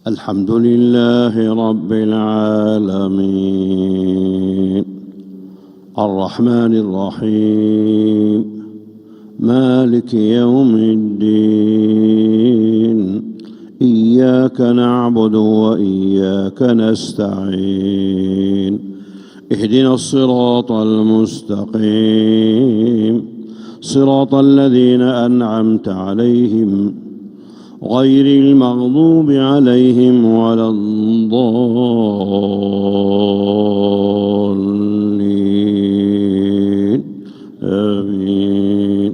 الحمد لله رب العالمين الرحمن الرحيم مالك يوم الدين إياك نعبد وإياك نستعين اهدنا الصراط المستقيم صراط الذين أنعمت عليهم غير المغضوب عليهم ولا الضالين آمين.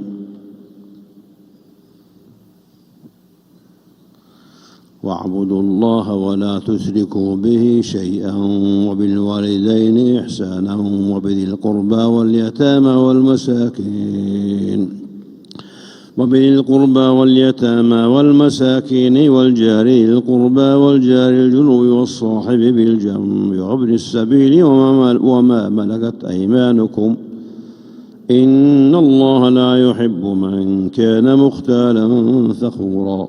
واعبدوا الله ولا تشركوا به شيئا وبالوالدين إحسانا وبذي القربى واليتامى والمساكين والجار ذي القربى والجار الجنوب والصاحب بالجنب وابن السبيل وما ملكت أيمانكم إن الله لا يحب من كان مختالا فخورا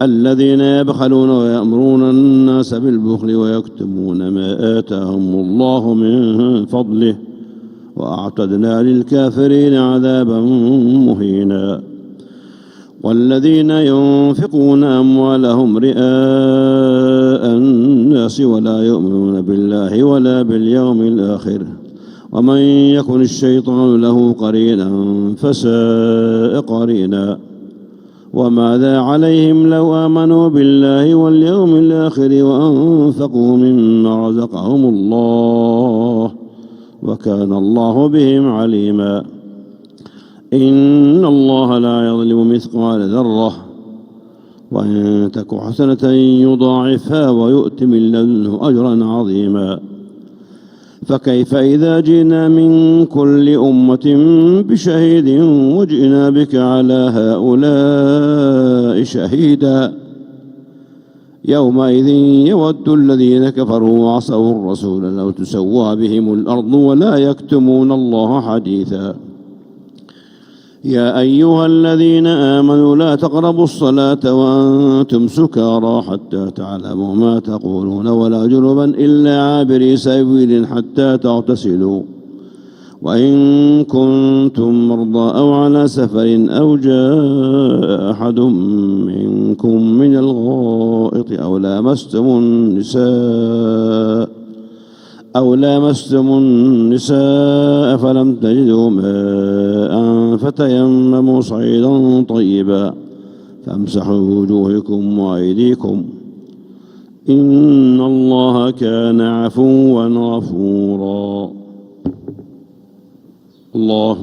الذين يبخلون ويأمرون الناس بالبخل ويكتمون ما آتاهم الله من فضله وأعتدنا للكافرين عذابا مهينا. والذين ينفقون أموالهم رئاء الناس ولا يؤمنون بالله ولا باليوم الآخر ومن يكن الشيطان له قرينا فساء قرينا. وماذا عليهم لو آمنوا بالله واليوم الآخر وأنفقوا مما رزقهم الله وكان الله بهم عليما. إن الله لا يظلم مثقال ذرة وإن تك حسنة يضاعفها ويؤت من لدنه أجرا عظيما. فكيف إذا جئنا من كل أمة بشهيد وجئنا بك على هؤلاء شهيدا يومئذ يود الذين كفروا وعصوا الرسول لو تسوى بهم الأرض ولا يكتمون الله حديثا. يا أيها الذين آمنوا لا تقربوا الصلاة وأنتم سكارى حتى تعلموا ما تقولون ولا جنبا إلا عابري سبيل حتى تغتسلوا وإن كنتم مرضى أو على سفر أو جاء أحد منكم من الغائط أو لامستم النساء فلم تجدوا ماء فتيمموا صعيدا طيبا فامسحوا وجوهكم وأيديكم إن الله كان عفوا غفورا. الله